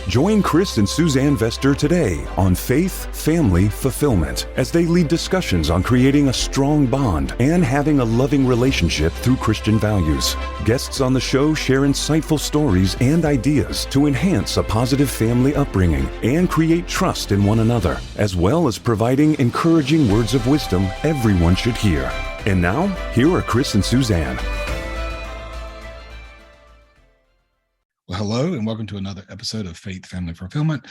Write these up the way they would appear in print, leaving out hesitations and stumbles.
Join Chris and Suzanne Vester today on Faith, Family, Fulfillment as they lead discussions on creating a strong bond and having a loving relationship through Christian values. Guests on the show share insightful stories and ideas to enhance a positive family upbringing and create trust in one another, as well as providing encouraging words of wisdom everyone should hear. And now, here are Chris and Suzanne. Well, hello, and welcome to another episode of Faith, Family, Fulfillment.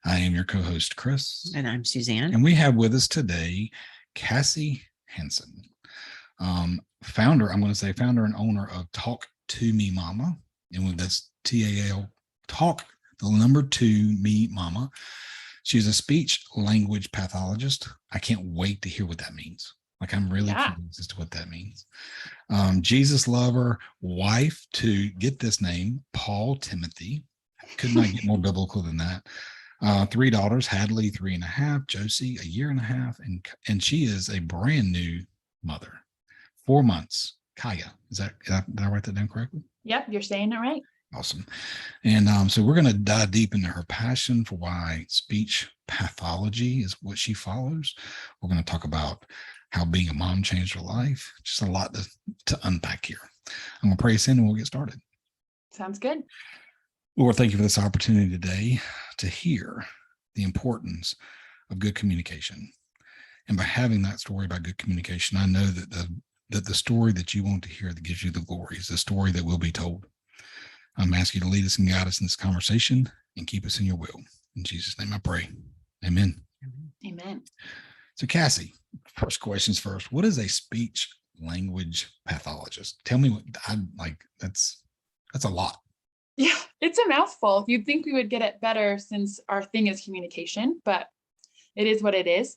I am your co-host, Chris. And I'm Suzanne. And we have with us today, Kassie Hanson, founder and owner of Talk to Me Mama. And with this TAL, Talk, the number 2 Me Mama. She's a speech language pathologist. I can't wait to hear what that means. I'm really curious as to what that means. Jesus lover, wife to, get this name, Paul Timothy. Could not get more biblical than that. 3 daughters, Hadley, 3.5, Josie, 1.5 years, and she is a brand new mother. 4 months. Kaya, did I write that down correctly? Yep, you're saying it right. Awesome. And so we're going to dive deep into her passion for why speech pathology is what she follows. We're going to talk about how being a mom changed her life. Just a lot to unpack here. I'm going to pray us in and we'll get started. Sounds good. Lord, thank you for this opportunity today to hear the importance of good communication. And by having that story about good communication, I know that the story that you want to hear that gives you the glory is the story that will be told. I'm asking you to lead us and guide us in this conversation and keep us in your will. In Jesus' name I pray. Amen. Amen. So Kassie, first questions first. What is a speech language pathologist? Tell me what that's a lot. Yeah, it's a mouthful. You'd think we would get it better since our thing is communication, but it is what it is.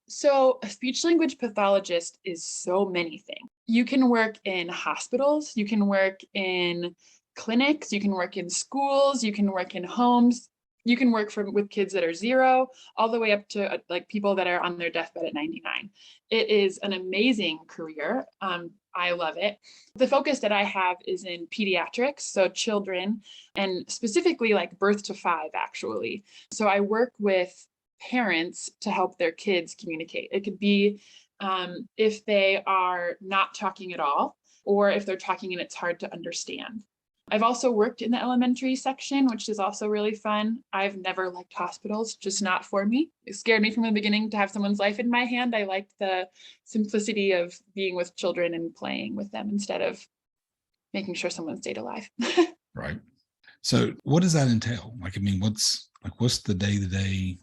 So a speech language pathologist is so many things. You can work in hospitals, you can work in clinics, you can work in schools, you can work in homes. You can work with kids that are 0 all the way up to people that are on their deathbed at 99. It is an amazing career. I love it. The focus that I have is in pediatrics, so children, and specifically birth to 5, actually. So I work with parents to help their kids communicate. It could be if they are not talking at all, or if they're talking and it's hard to understand. I've also worked in the elementary section, which is also really fun. I've never liked hospitals, just not for me. It scared me from the beginning to have someone's life in my hand. I liked the simplicity of being with children and playing with them instead of making sure someone stayed alive. Right. So what does that entail? What's the day-to-day?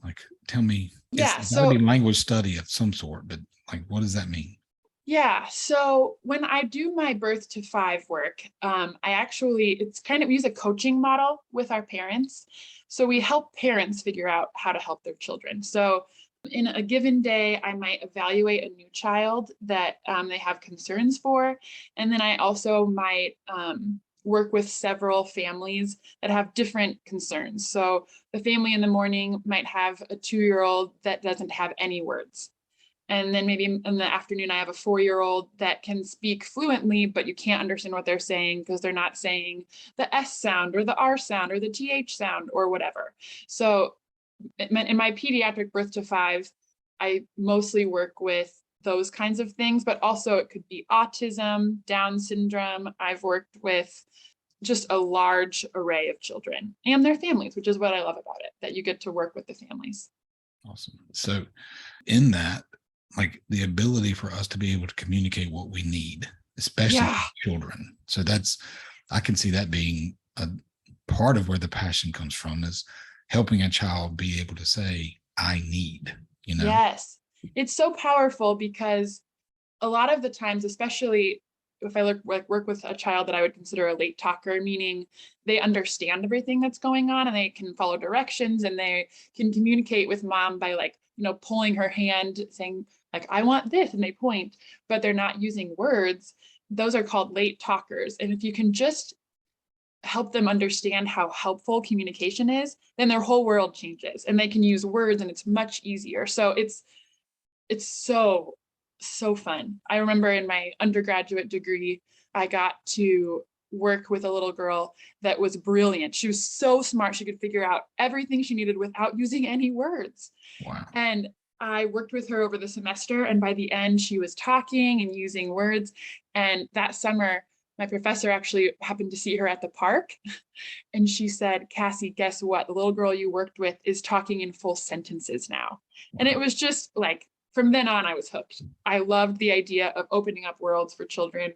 Tell me. Yeah. It's gotta be language study of some sort, but what does that mean? Yeah. So when I do my birth to 5 work, it's kind of use a coaching model with our parents. So we help parents figure out how to help their children. So in a given day, I might evaluate a new child that they have concerns for. And then I also might work with several families that have different concerns. So the family in the morning might have a 2-year-old that doesn't have any words. And then maybe in the afternoon, I have a 4-year-old that can speak fluently, but you can't understand what they're saying because they're not saying the S sound or the R sound or the TH sound or whatever. So in my pediatric birth to 5, I mostly work with those kinds of things, but also it could be autism, Down syndrome. I've worked with just a large array of children and their families, which is what I love about it, that you get to work with the families. Awesome. So in that, the ability for us to be able to communicate what we need, especially with children. So I can see that being a part of where the passion comes from, is helping a child be able to say, I need, Yes. It's so powerful because a lot of the times, especially if I work with a child that I would consider a late talker, meaning they understand everything that's going on and they can follow directions and they can communicate with mom by pulling her hand, saying I want this, and they point, but they're not using words. Those are called late talkers. And if you can just help them understand how helpful communication is, then their whole world changes and they can use words and it's much easier. So it's so fun. I remember in my undergraduate degree, I got to work with a little girl that was brilliant. She was so smart. She could figure out everything she needed without using any words. Wow. And I worked with her over the semester. And by the end, she was talking and using words. And that summer, my professor actually happened to see her at the park. And she said, Kassie, guess what? The little girl you worked with is talking in full sentences now. And it was just like, from then on, I was hooked. I loved the idea of opening up worlds for children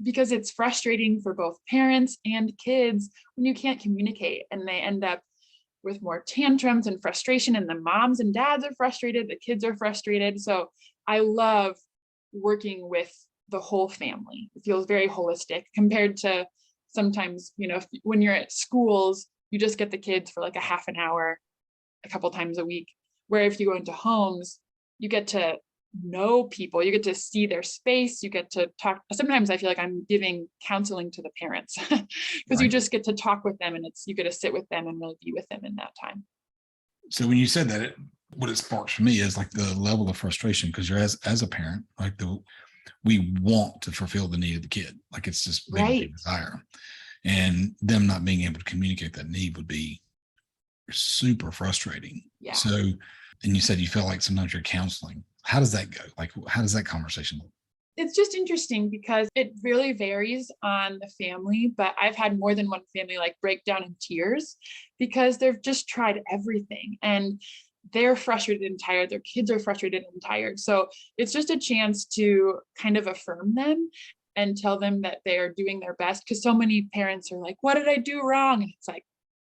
because it's frustrating for both parents and kids when you can't communicate and they end up with more tantrums and frustration, and the moms and dads are frustrated, the kids are frustrated. So I love working with the whole family. It feels very holistic compared to sometimes, when you're at schools, you just get the kids for like a half an hour, a couple times a week. Where if you go into homes, you get to know people, you get to see their space, you get to talk. Sometimes I feel like I'm giving counseling to the parents because you just get to talk with them and you get to sit with them and really be with them in that time. So when you said that, what it sparks for me is like the level of frustration, because you're as a parent, like we want to fulfill the need of the kid. Like it's just big desire, and them not being able to communicate that need would be super frustrating. Yeah. So, and you said you feel like sometimes you're counseling. How does that go? Like, how does that conversation look? It's just interesting because it really varies on the family, but I've had more than one family like break down in tears because they've just tried everything and they're frustrated and tired. Their kids are frustrated and tired. So it's just a chance to kind of affirm them and tell them that they are doing their best, because so many parents are like, what did I do wrong? And it's like,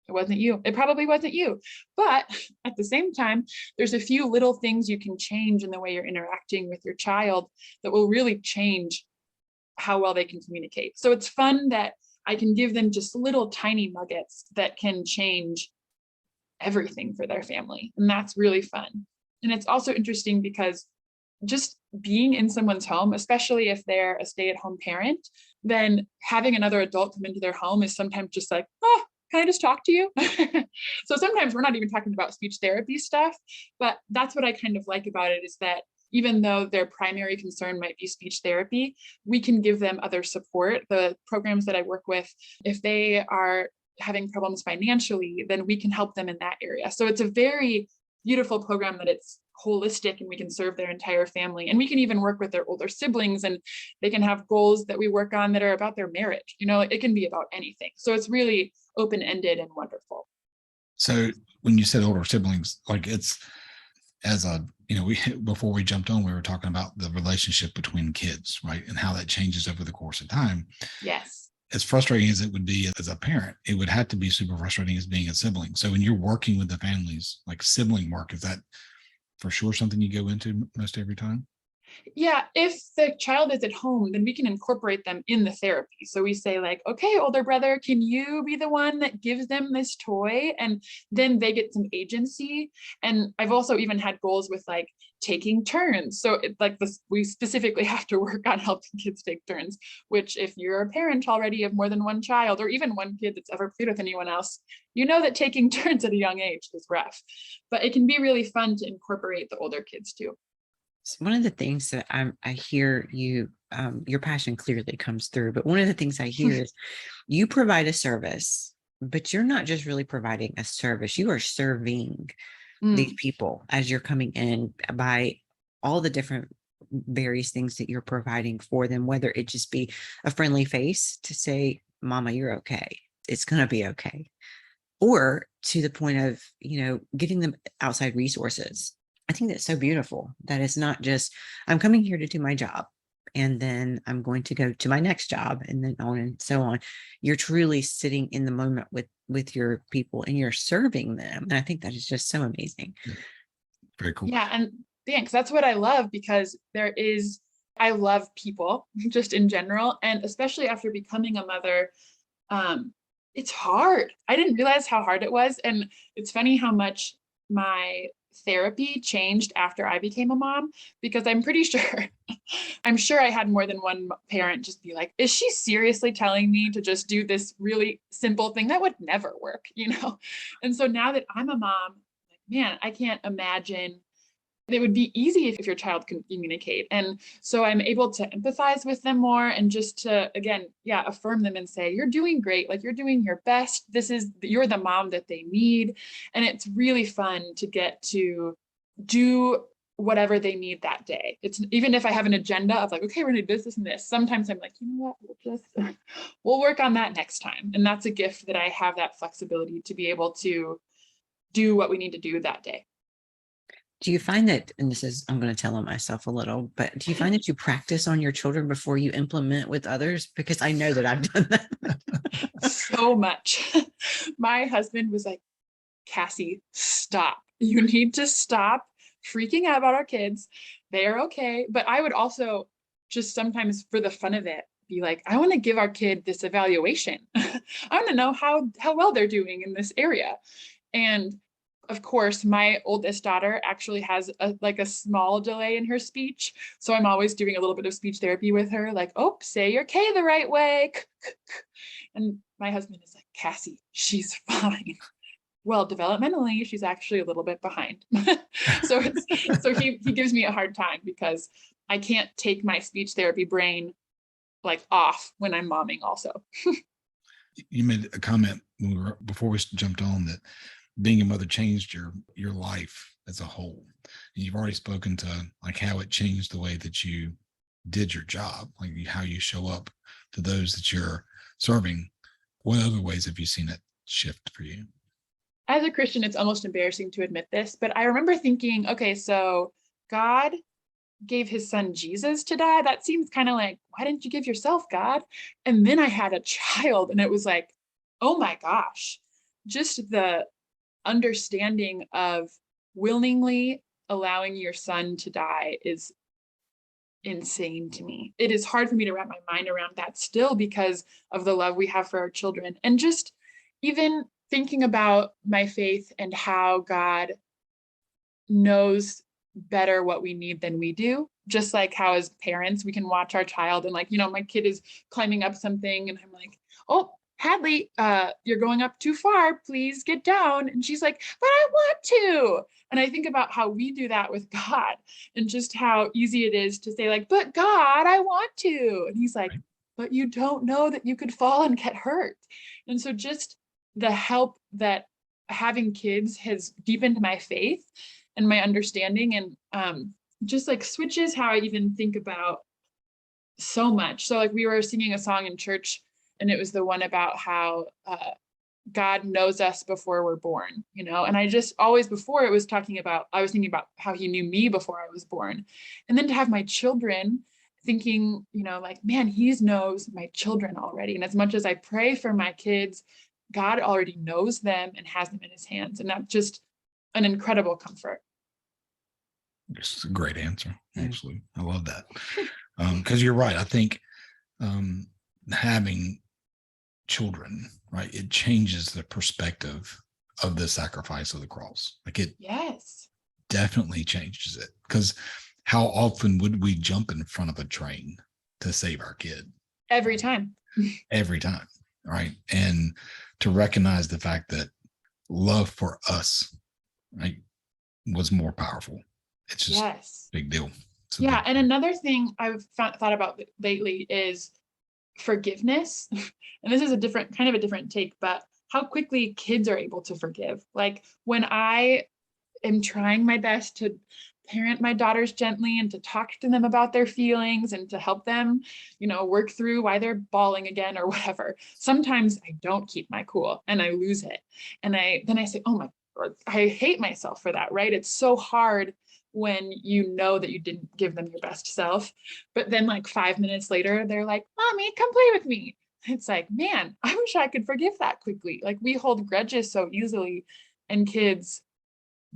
it wasn't you. It probably wasn't you. But at the same time, there's a few little things you can change in the way you're interacting with your child that will really change how well they can communicate. So it's fun that I can give them just little tiny nuggets that can change everything for their family. And that's really fun. And it's also interesting because just being in someone's home, especially if they're a stay-at-home parent, then having another adult come into their home is sometimes just like, oh, can I just talk to you? So sometimes we're not even talking about speech therapy stuff, but that's what I kind of like about it, is that even though their primary concern might be speech therapy, we can give them other support. The programs that I work with, if they are having problems financially, then we can help them in that area. So it's a very beautiful program that it's holistic and we can serve their entire family. And we can even work with their older siblings, and they can have goals that we work on that are about their marriage. It can be about anything. So it's really open-ended and wonderful. So when you said older siblings, like it's before we jumped on, we were talking about the relationship between kids, right? And how that changes over the course of time. Yes. As frustrating as it would be as a parent, it would have to be super frustrating as being a sibling. So when you're working with the families, like sibling work, is that for sure something you go into most every time? Yeah, if the child is at home, then we can incorporate them in the therapy. So we say like, okay, older brother, can you be the one that gives them this toy? And then they get some agency. And I've also even had goals with like taking turns. So we specifically have to work on helping kids take turns, which if you're a parent already of more than one child, or even one kid that's ever played with anyone else, you know that taking turns at a young age is rough, but it can be really fun to incorporate the older kids too. One of the things that I hear you, your passion clearly comes through, but one of the things I hear is you provide a service, but you're not just really providing a service, you are serving these people as you're coming in by all the different various things that you're providing for them, whether it just be a friendly face to say, Mama, you're okay. It's going to be okay. Or to the point of, giving them outside resources. I think that's so beautiful that it's not just, I'm coming here to do my job and then I'm going to go to my next job and then on and so on. You're truly sitting in the moment with your people and you're serving them. And I think that is just so amazing. Very cool. Yeah. And thanks. That's what I love, because I love people just in general. And especially after becoming a mother, it's hard. I didn't realize how hard it was. And it's funny how much my therapy changed after I became a mom, because I'm sure I had more than one parent just be like, is she seriously telling me to just do this really simple thing that would never work, And so now that I'm a mom, man, I can't imagine It would be easy if your child can communicate. And so I'm able to empathize with them more and just to, again, affirm them and say, you're doing great. Like, you're doing your best. You're the mom that they need. And it's really fun to get to do whatever they need that day. It's even if I have an agenda of like, okay, we're gonna do this and this. Sometimes I'm like, you know what, we'll work on that next time. And that's a gift that I have, that flexibility to be able to do what we need to do that day. Do you find that, and I'm going to tell on myself a little, but do you find that you practice on your children before you implement with others? Because I know that I've done that. So much. My husband was like, Kassie, stop. You need to stop freaking out about our kids. They are okay. But I would also just sometimes, for the fun of it, be like, I want to give our kid this evaluation. I want to know how well they're doing in this area. And of course, my oldest daughter actually has a small delay in her speech. So I'm always doing a little bit of speech therapy with her, like, oh, say your K the right way. And my husband is like, Kassie, she's fine. Well, developmentally, she's actually a little bit behind. So he gives me a hard time because I can't take my speech therapy brain like off when I'm momming also. You made a comment before we jumped on that being a mother changed your life as a whole. And you've already spoken to like how it changed the way that you did your job, like how you show up to those that you're serving. What other ways have you seen it shift for you? As a Christian, it's almost embarrassing to admit this, but I remember thinking, okay, so God gave his son Jesus to die. That seems kind of like, why didn't you give yourself, God? And then I had a child and it was like, oh my gosh, just the understanding of willingly allowing your son to die is insane to me. It is hard for me to wrap my mind around that still because of the love we have for our children. And just even thinking about my faith and how God knows better what we need than we do. Just like how as parents, we can watch our child and like, my kid is climbing up something and I'm like, oh, Hadley, you're going up too far. Please get down. And she's like, but I want to. And I think about how we do that with God and just how easy it is to say like, but God, I want to. And he's like, but you don't know that you could fall and get hurt. And so just the help that having kids has deepened my faith and my understanding and just like switches how I even think about so much. So like we were singing a song in church and it was the one about how God knows us before we're born, and I just always before it was I was thinking about how he knew me before I was born. And then to have my children thinking, like, man, he knows my children already. And as much as I pray for my kids, God already knows them and has them in his hands. And that's just an incredible comfort. It's a great answer. Actually, I love that. Because you're right. I think having children, right, it changes the perspective of the sacrifice of the cross. Like it definitely changes it. Because how often would we jump in front of a train to save our kid? Every time. Every time, right? And to recognize the fact that love for us, right, was more powerful. It's just a big deal. And another thing I've thought about lately is forgiveness. And this is a different take, but how quickly kids are able to forgive. Like when I am trying my best to parent my daughters gently and to talk to them about their feelings and to help them, work through why they're bawling again or whatever. Sometimes I don't keep my cool and I lose it. And then I say, oh my God, I hate myself for that, right? It's so hard when you know that you didn't give them your best self. But then like 5 minutes later, they're like, Mommy, come play with me. It's like, man, I wish I could forgive that quickly. Like we hold grudges so easily and kids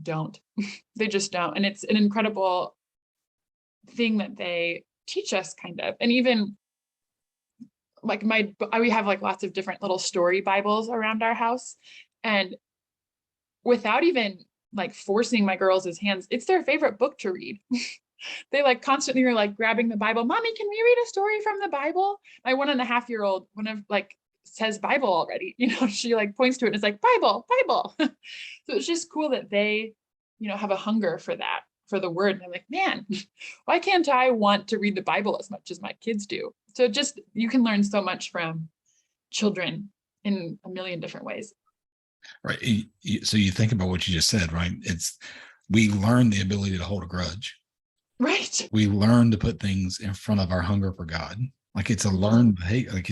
don't. They just don't. And it's an incredible thing that they teach us kind of. And even like we have like lots of different little story Bibles around our house. And without even like forcing my girls' hands, it's their favorite book to read. They like constantly are like grabbing the Bible. Mommy, can we read a story from the Bible? My 1.5-year-old, says Bible already, she like points to it and is like, Bible. So it's just cool that they, have a hunger for that, for the word. And I'm like, man, why can't I want to read the Bible as much as my kids do? So just, you can learn so much from children in a million different ways. Right. So you think about what you just said, right? We learn the ability to hold a grudge. Right. We learn to put things in front of our hunger for God. Like it's a learned behavior. Like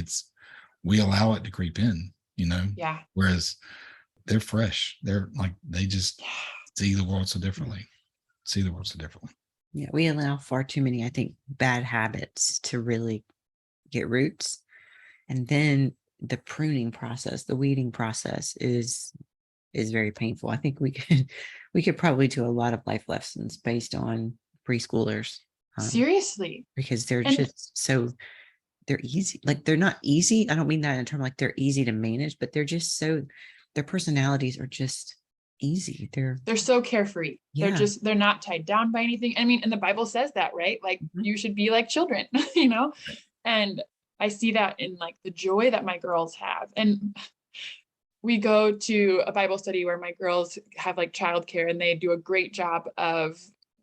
we allow it to creep in, Yeah. Whereas they're fresh. They're like, they just see the world so differently. Yeah. We allow far too many, I think, bad habits to really get roots. And then the pruning process, the weeding process is very painful. I think we could probably do a lot of life lessons based on preschoolers. Seriously. Because they're they're easy. Like they're not easy. I don't mean that in terms like they're easy to manage, but they're just their personalities are just easy. They're so carefree. Yeah. They're not tied down by anything. I mean, and the Bible says that, right? Like you should be like children, and I see that in like the joy that my girls have. And we go to a Bible study where my girls have like childcare, and they do a great job of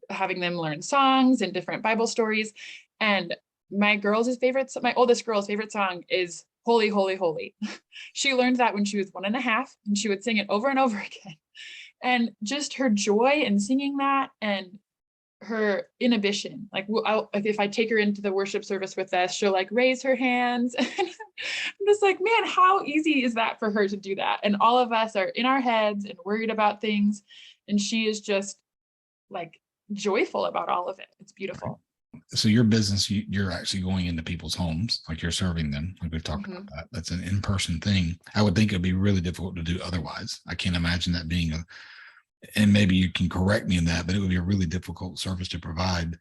having them learn songs and different Bible stories. And my oldest girl's favorite song is Holy, Holy, Holy. She learned that when she was 1.5, and she would sing it over and over again. And just her joy in singing that, and her inhibition, like if I take her into the worship service with us, she'll like raise her hands. I'm just like, man, how easy is that for her to do that? And all of us are in our heads and worried about things, and she is just like joyful about all of it. It's beautiful. So your business, you're actually going into people's homes, like you're serving them, like we've talked about that. That's an in-person thing. I would think it'd be really difficult to do otherwise. I can't imagine that being and maybe you can correct me in that, but it would be a really difficult service to provide,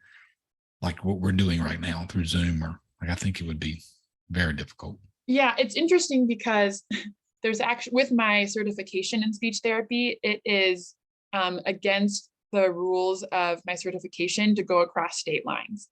like what we're doing right now through Zoom, or like, I think it would be very difficult. Yeah, it's interesting because there's actually, with my certification in speech therapy, it is against the rules of my certification to go across state lines.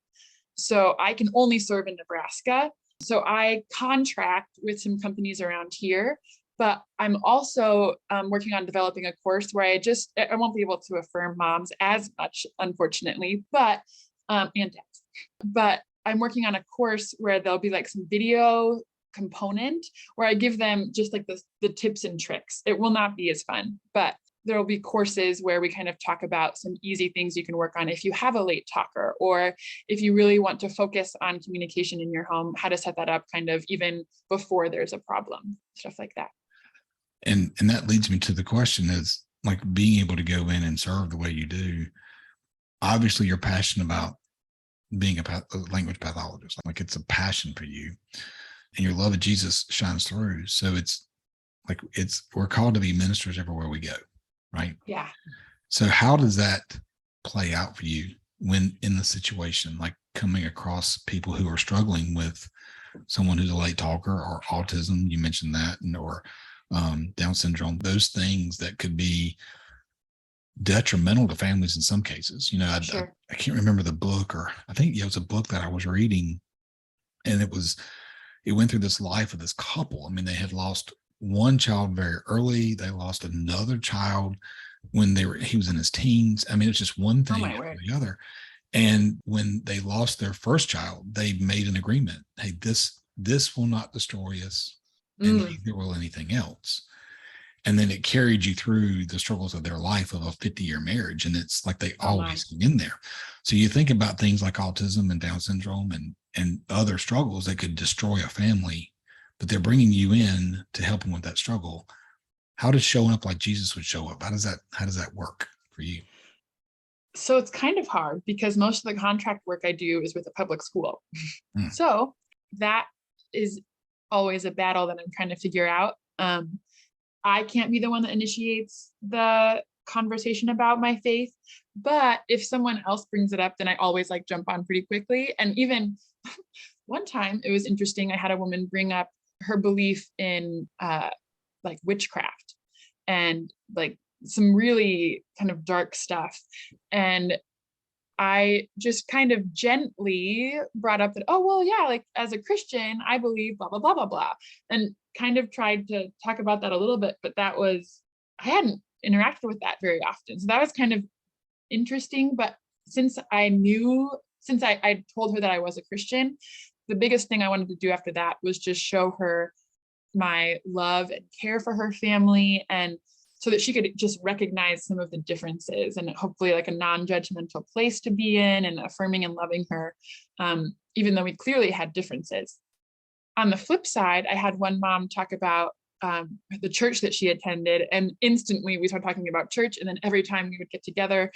So I can only serve in Nebraska. So I contract with some companies around here, but I'm also working on developing a course where I won't be able to affirm moms as much, unfortunately, but, and dads, but I'm working on a course where there'll be like some video component where I give them just like the tips and tricks. It will not be as fun, but there will be courses where we kind of talk about some easy things you can work on if you have a late talker, or if you really want to focus on communication in your home, how to set that up kind of even before there's a problem, stuff like that. And that leads me to the question is, like, being able to go in and serve the way you do. Obviously, you're passionate about being a language pathologist. Like, it's a passion for you, and your love of Jesus shines through. So it's like, we're called to be ministers everywhere we go, right? Yeah. So how does that play out for you when in the situation, like coming across people who are struggling with someone who's a late talker, or autism, you mentioned that, or Down syndrome, those things that could be detrimental to families in some cases. Sure. I can't remember the book, or I think it was a book that I was reading, and it went through this life of this couple. I mean, they had lost one child very early. They lost another child when he was in his teens. I mean, it's just one thing after the other. And when they lost their first child, they made an agreement. Hey, this will not destroy us, and neither will anything else. And then it carried you through the struggles of their life of a 50-year marriage. And it's like they always hang in there. So you think about things like autism and Down syndrome and other struggles that could destroy a family, but they're bringing you in to help them with that struggle. How does showing up like Jesus would show up? How does that work for you? So it's kind of hard because most of the contract work I do is with a public school. So that is always a battle that I'm trying to figure out. I can't be the one that initiates the conversation about my faith, but if someone else brings it up, then I always like jump on pretty quickly. And even one time it was interesting. I had a woman bring up her belief in like witchcraft and like some really kind of dark stuff. And I just kind of gently brought up that, oh, well, yeah, like as a Christian, I believe blah, blah, blah, blah, blah. And kind of tried to talk about that a little bit, but I hadn't interacted with that very often. So that was kind of interesting, but since I told her that I was a Christian, the biggest thing I wanted to do after that was just show her my love and care for her family, and so that she could just recognize some of the differences, and hopefully like a non-judgmental place to be in, and affirming and loving her, even though we clearly had differences. On the flip side, I had one mom talk about the church that she attended, and instantly we started talking about church. And then every time we would get together,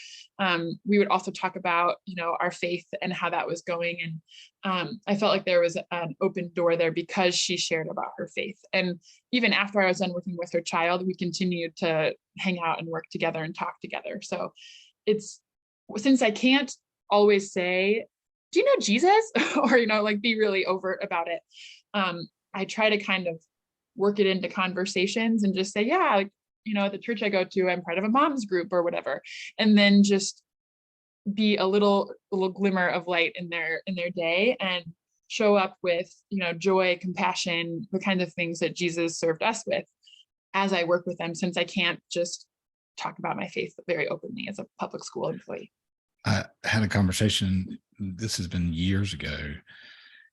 we would also talk about, our faith and how that was going. And I felt like there was an open door there because she shared about her faith. And even after I was done working with her child, we continued to hang out and work together and talk together. So since I can't always say, do you know Jesus? Or, like be really overt about it. I try to kind of work it into conversations and just say, yeah, like, at the church I go to, I'm part of a mom's group or whatever. And then just be a little glimmer of light in their day, and show up with, joy, compassion, the kinds of things that Jesus served us with as I work with them, since I can't just talk about my faith very openly as a public school employee. I had a conversation, this has been years ago,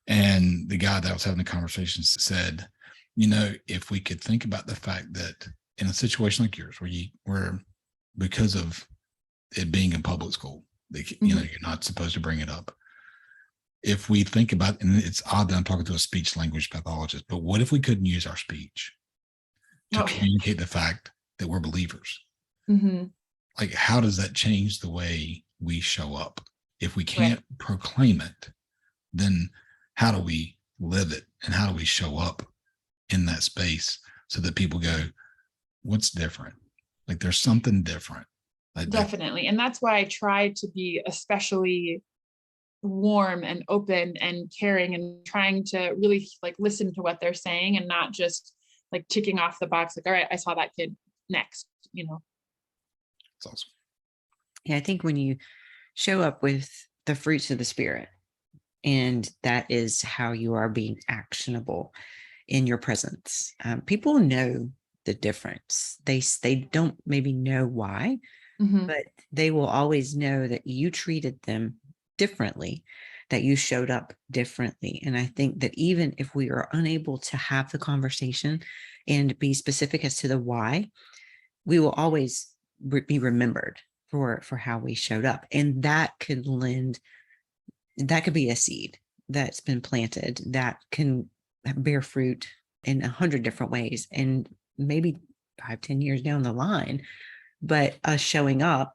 and the guy that was having the conversation said, if we could think about the fact that in a situation like yours, where because of it being in public school, you're not supposed to bring it up. If we think about, and it's odd that I'm talking to a speech language pathologist, but what if we couldn't use our speech to communicate the fact that we're believers? Mm-hmm. Like, how does that change the way we show up? If we can't proclaim it, then how do we live it, and how do we show up in that space so that people go, what's different? Like, there's something different. Definitely. And that's why I try to be especially warm and open and caring, and trying to really like listen to what they're saying, and not just like ticking off the box, like, all right, I saw that kid, next. It's awesome. Yeah, I think when you show up with the fruits of the Spirit, and that is how you are being actionable in your presence, people know the difference. They don't maybe know why, but they will always know that you treated them differently, that you showed up differently. And I think that even if we are unable to have the conversation and be specific as to the why, we will always be remembered for how we showed up. And that could be a seed that's been planted that can bear fruit in 100 different ways, and maybe 5-10 years down the line. But us showing up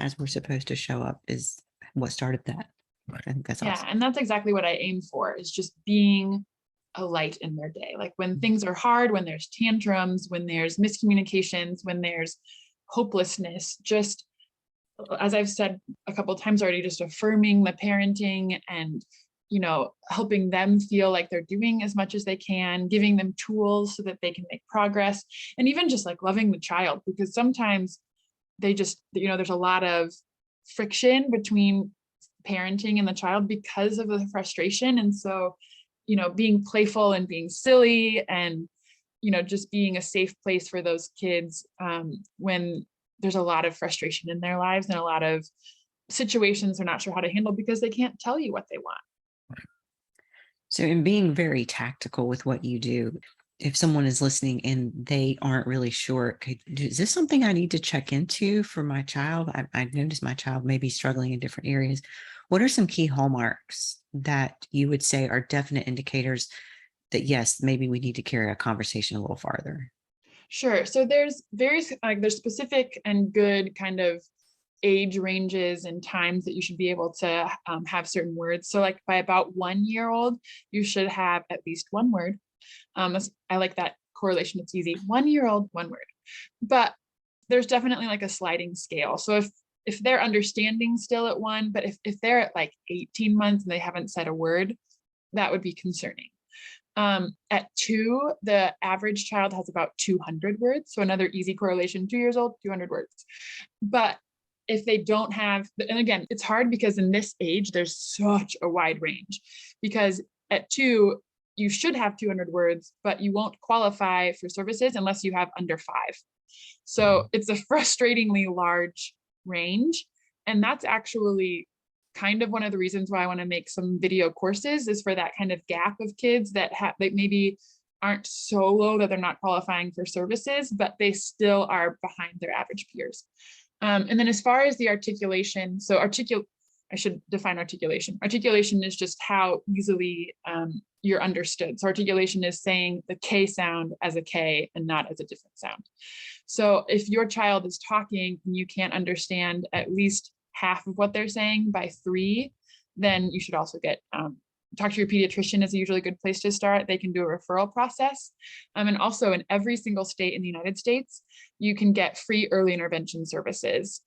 as we're supposed to show up is what started that. Right. I think that's awesome. And that's exactly what I aim for, is just being a light in their day. Like when things are hard, when there's tantrums, when there's miscommunications, when there's hopelessness, just as I've said a couple of times already, just affirming the parenting and, helping them feel like they're doing as much as they can, giving them tools so that they can make progress, and even just like loving the child, because sometimes they just, there's a lot of friction between parenting and the child because of the frustration. And so, being playful and being silly and, just being a safe place for those kids when there's a lot of frustration in their lives and a lot of situations they're not sure how to handle because they can't tell you what they want. So in being very tactical with what you do, if someone is listening and they aren't really sure, okay, is this something I need to check into for my child? I've noticed my child may be struggling in different areas. What are some key hallmarks that you would say are definite indicators that, yes, maybe we need to carry a conversation a little farther? Sure. So there's there's specific and good kind of age ranges and times that you should be able to have certain words. So like by about 1 year old, you should have at least one word. I like that correlation. It's easy. 1 year old, one word. But there's definitely like a sliding scale. So if they're understanding still at 1, but if they're at like 18 months and they haven't said a word, that would be concerning. At 2, the average child has about 200 words. So another easy correlation, 2 years old, 200 words. But if they don't have, and again, it's hard because in this age, there's such a wide range, because at 2, you should have 200 words, but you won't qualify for services unless you have under 5. So it's a frustratingly large range. And that's actually kind of one of the reasons why I want to make some video courses, is for that kind of gap of kids that maybe aren't so low that they're not qualifying for services, but they still are behind their average peers. And then as far as the articulation, I should define articulation. Articulation is just how easily you're understood. So articulation is saying the K sound as a K and not as a different sound. So if your child is talking and you can't understand at least half of what they're saying by 3, then you should also talk to your pediatrician is usually a good place to start. They can do a referral process. And also in every single state in the United States, you can get free early intervention services.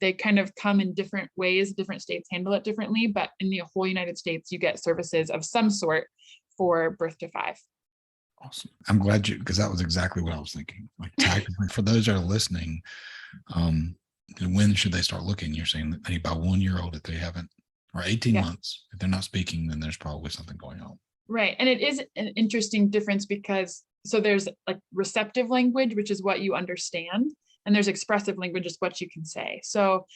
They kind of come in different ways. Different states handle it differently, but in the whole United States, you get services of some sort for birth to 5. Awesome. I'm glad because that was exactly what I was thinking. Like tactically, for those that are listening, when should they start looking? You're saying that maybe by 1-year-old if they haven't, or 18 months, if they're not speaking, then there's probably something going on. Right. And it is an interesting difference because there's like receptive language, which is what you understand, and there's expressive language, is what you can say. So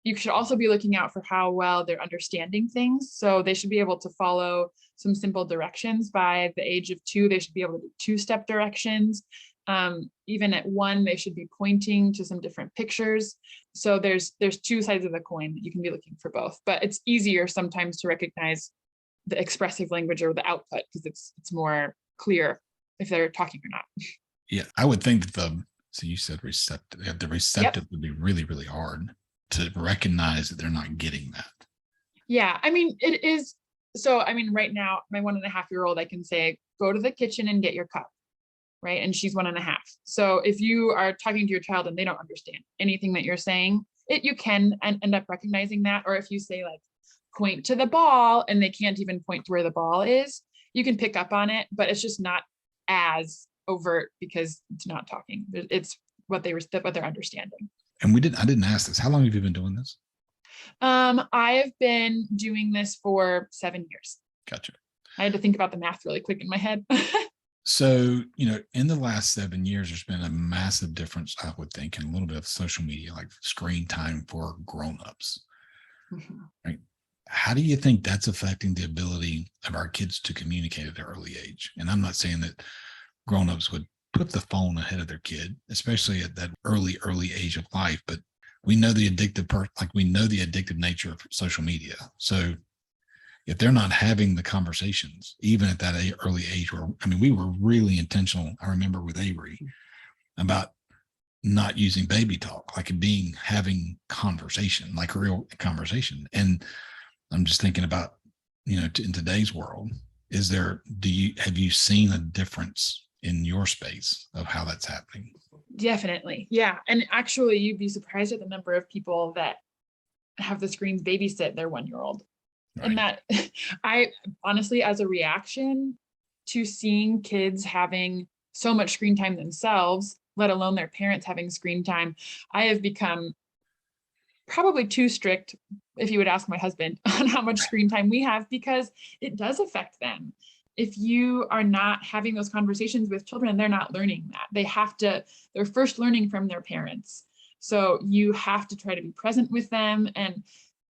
you should also be looking out for how well they're understanding things. So they should be able to follow some simple directions. By the age of 2, they should be able to do 2-step directions. Even at 1, they should be pointing to some different pictures. So there's 2 sides of the coin that you can be looking for both, but it's easier sometimes to recognize the expressive language or the output because it's more clear if they're talking or not. Yeah, I would think that so you said receptive. The receptive would be really, really hard to recognize that they're not getting that. Yeah, I mean, it is. So, I mean, right now, my 1.5-year-old, I can say, go to the kitchen and get your cup. Right. And she's 1.5. So if you are talking to your child and they don't understand anything that you're saying, you can end up recognizing that. Or if you say like, point to the ball, and they can't even point to where the ball is, you can pick up on it, but it's just not as overt because it's not talking. It's what they're understanding. And I didn't ask this. How long have you been doing this? I have been doing this for 7 years. Gotcha. I had to think about the math really quick in my head. So, in the last 7 years, there's been a massive difference, I would think, in a little bit of social media, like screen time for grownups. Mm-hmm. Right? How do you think that's affecting the ability of our kids to communicate at an early age? And I'm not saying that grownups would put the phone ahead of their kid, especially at that early age of life, but we know the addictive nature of social media. So if they're not having the conversations, even at that early age, we were really intentional. I remember with Avery about not using baby talk, like having conversation, like a real conversation. And I'm just thinking about, in today's world, have you seen a difference in your space of how that's happening? Definitely. Yeah. And actually, you'd be surprised at the number of people that have the screens babysit their 1-year-old. Right. And that I honestly, as a reaction to seeing kids having so much screen time themselves, let alone their parents having screen time, I have become probably too strict, if you would ask my husband, on how much screen time we have, because it does affect them. If you are not having those conversations with children, they're not learning that. They're first learning from their parents. So you have to try to be present with them. And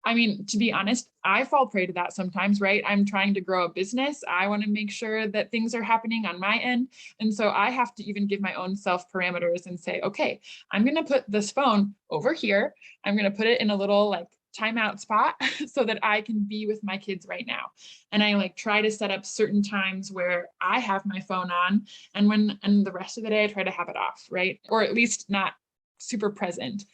I mean, to be honest, I fall prey to that sometimes, right? I'm trying to grow a business. I want to make sure that things are happening on my end. And so I have to even give my own self parameters and say, okay, I'm going to put this phone over here. I'm going to put it in a little like timeout spot so that I can be with my kids right now. And I try to set up certain times where I have my phone on, and the rest of the day I try to have it off, right? Or at least not super present,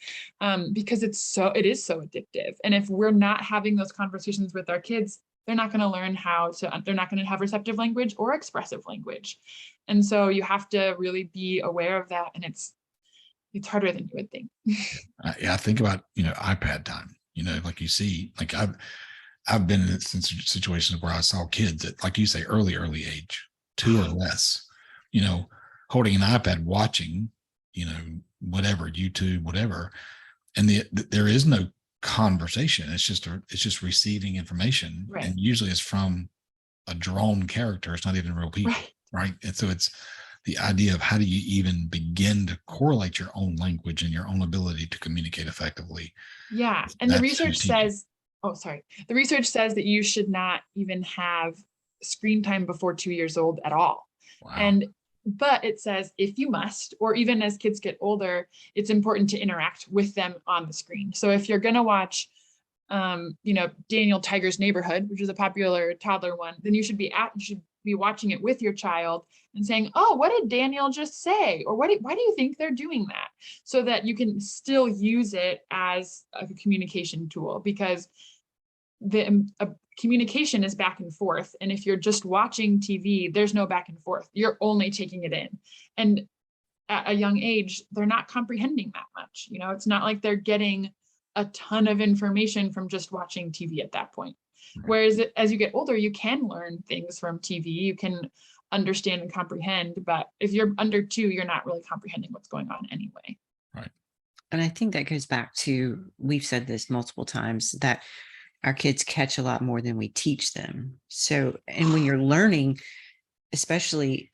because it is so addictive. And if we're not having those conversations with our kids, they're not going to learn they're not going to have receptive language or expressive language. And so you have to really be aware of that. And it's harder than you would think. I think about, iPad time, like you see, like I've been in situations where I saw kids at, like you say, early age, 2 or less, holding an iPad, watching, whatever, YouTube, whatever. And there is no conversation. It's just receiving information. Right. And usually it's from a drawn character. It's not even real people. Right. And so the idea of how do you even begin to correlate your own language and your own ability to communicate effectively. Yeah. And the That's research strategic. says, oh, sorry. The research says that you should not even have screen time before 2 years old at all. Wow. But it says if you must, or even as kids get older, it's important to interact with them on the screen. So if you're going to watch, Daniel Tiger's Neighborhood, which is a popular toddler one, then you should be watching it with your child and saying, oh, what did Daniel just say? Or why do you think they're doing that? So that you can still use it as a communication tool, because the communication is back and forth. And if you're just watching TV, there's no back and forth. You're only taking it in. And at a young age, they're not comprehending that much. It's not like they're getting a ton of information from just watching TV at that point. Right. Whereas as you get older, you can learn things from TV. You can understand and comprehend. But if you're under 2, you're not really comprehending what's going on anyway. Right. And I think that goes back to, we've said this multiple times, that our kids catch a lot more than we teach them. So, and when you're learning, especially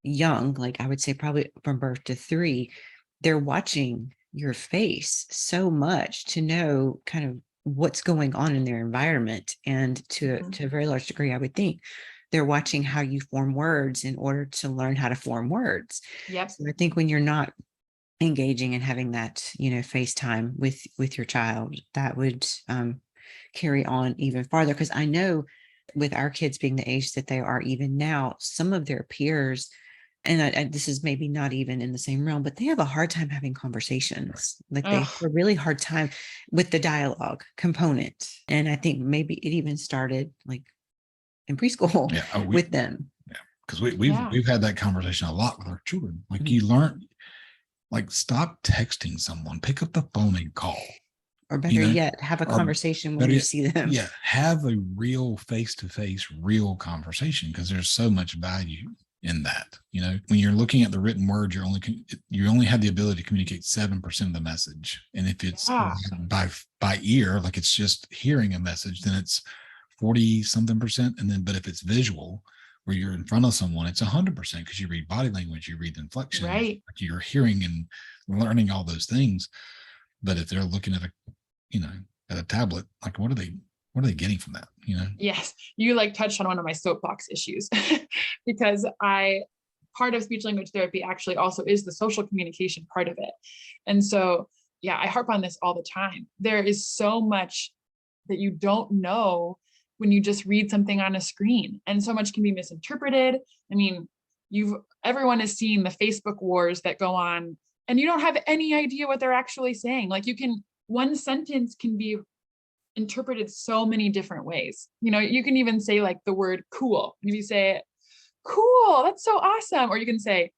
young, like I would say probably from birth to 3, they're watching your face so much to know kind of what's going on in their environment. And to a very large degree, I would think they're watching how you form words in order to learn how to form words. Yep. So I think when you're not engaging and having that, FaceTime with your child, that would carry on even farther. Because I know with our kids being the age that they are even now, some of their peers, and this is maybe not even in the same realm, but they have a hard time having conversations. Like they have a really hard time with the dialogue component. And I think maybe it even started like in preschool with them. Yeah, because we've had that conversation a lot with our children. Like you learn, like stop texting someone, pick up the phone and call. Or better yet, have a conversation when you see them. Yeah, have a real face-to-face, real conversation, because there's so much value in that. When you're looking at the written word, you only have the ability to communicate 7% of the message. And if it's by ear, like it's just hearing a message, then it's 40-something%. And then, but if it's visual, where you're in front of someone, it's 100%, because you read body language, you read inflection, right? Like you're hearing and learning all those things. But if they're looking at a tablet, like what are they getting from that? Yes, you touched on one of my soapbox issues because part of speech language therapy actually also is the social communication part of it. And so, yeah, I harp on this all the time. There is so much that you don't know when you just read something on a screen, and so much can be misinterpreted. I mean, everyone has seen the Facebook wars that go on, and you don't have any idea what they're actually saying. One sentence can be interpreted so many different ways. You can even say the word cool. And if you say, cool, that's so awesome. Or you can say,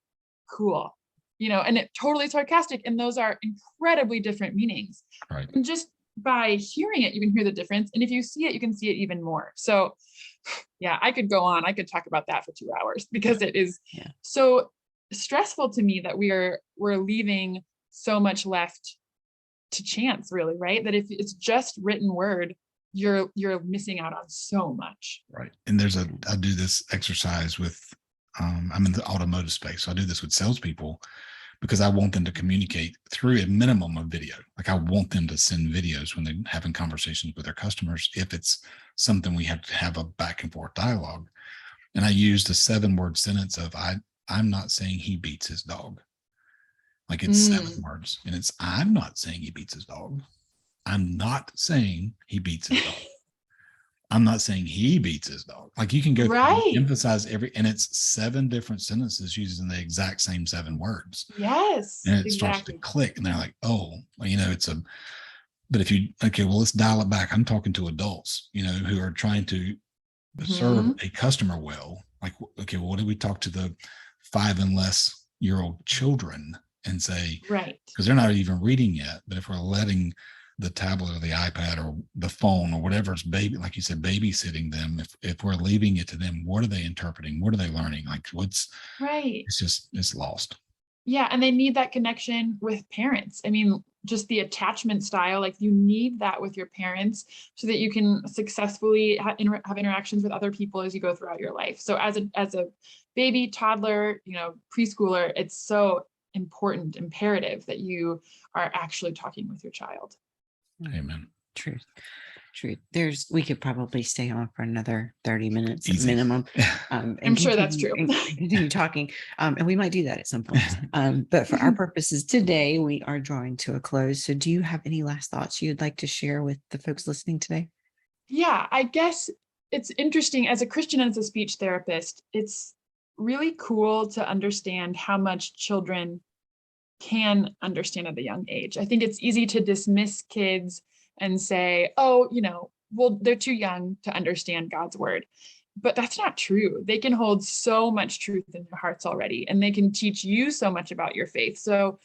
cool, and it's totally sarcastic. And those are incredibly different meanings. Right. And just by hearing it, you can hear the difference. And if you see it, you can see it even more. So yeah, I could go on. I could talk about that for 2 hours, because it is so stressful to me that we're leaving so much left to chance, really, right? That if it's just written word, you're missing out on so much. Right. And I do this exercise with, I'm in the automotive space. So I do this with salespeople, because I want them to communicate through a minimum of video. Like I want them to send videos when they're having conversations with their customers, if it's something we have to have a back and forth dialogue. And I used a 7-word sentence of, I'm not saying he beats his dog. Like it's 7 words, and it's, I'm not saying he beats his dog. I'm not saying he beats his dog. I'm not saying he beats his dog. Like you can go through and emphasize and it's 7 different sentences using the exact same 7 words. Yes. And it starts to click, and they're like, oh, well, but if let's dial it back. I'm talking to adults, who are trying to serve a customer well. Like, okay, well, what do we talk to the 5 and less year old children and say, right? Because they're not even reading yet. But if we're letting the tablet or the iPad or the phone or whatever it's like you said, babysitting them, if we're leaving it to them, what are they interpreting? What are they learning? Like right? It's lost. Yeah. And they need that connection with parents. I mean, just the attachment style. Like you need that with your parents so that you can successfully have interactions with other people as you go throughout your life. So as a baby, toddler, preschooler, it's so important, imperative that you are actually talking with your child. Amen. Truth. We could probably stay on for another 30 minutes Easy. minimum. I'm sure that's true. And continue talking. And we might do that at some point. But for our purposes today, we are drawing to a close. So do you have any last thoughts you'd like to share with the folks listening today? Yeah, I guess it's interesting as a Christian and as a speech therapist, it's really cool to understand how much children can understand at a young age. I think it's easy to dismiss kids and say, oh, well, they're too young to understand God's word. But that's not true. They can hold so much truth in their hearts already, and they can teach you so much about your faith. So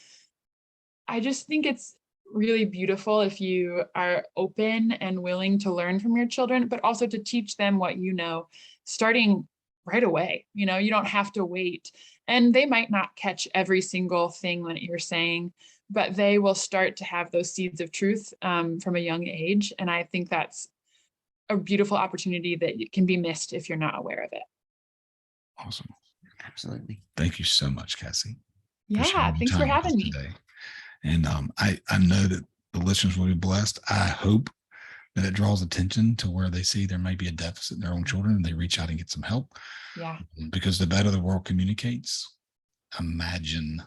I just think it's really beautiful if you are open and willing to learn from your children, but also to teach them what you know, starting right away. You don't have to wait. And they might not catch every single thing that you're saying, but they will start to have those seeds of truth from a young age. And I think that's a beautiful opportunity that can be missed if you're not aware of it. Awesome. Absolutely. Thank you so much, Kassie. Yeah, thanks for having me. Today. And I know that the listeners will be blessed. I hope that it draws attention to where they see there may be a deficit in their own children and they reach out and get some help. Yeah. Because the better the world communicates, imagine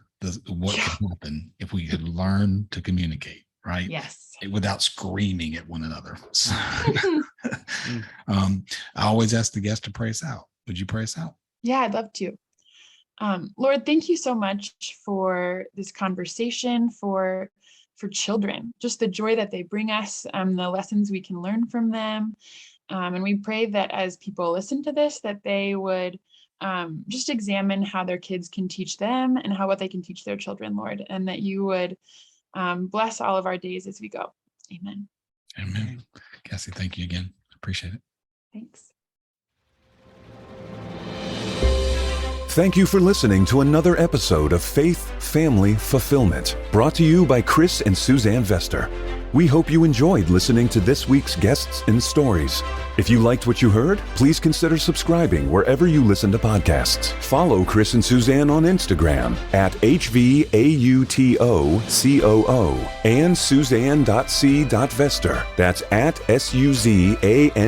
what could happen if we could learn to communicate, right? Yes. Without screaming at one another. So, I always ask the guest to pray us out. Would you pray us out? Yeah, I'd love to. Lord, thank you so much for this conversation, for children, just the joy that they bring us, the lessons we can learn from them. And we pray that as people listen to this, that they would just examine how their kids can teach them and what they can teach their children, Lord, and that you would bless all of our days as we go. Amen. Amen. Kassie, thank you again. Appreciate it. Thanks. Thank you for listening to another episode of Faith, Family, Fulfillment, brought to you by Chris and Suzanne Vester. We hope you enjoyed listening to this week's guests and stories. If you liked what you heard, please consider subscribing wherever you listen to podcasts. Follow Chris and Suzanne on Instagram at HVAUTOCOO and Suzanne.c.Vester. That's at SUZANNE.c.VESTER.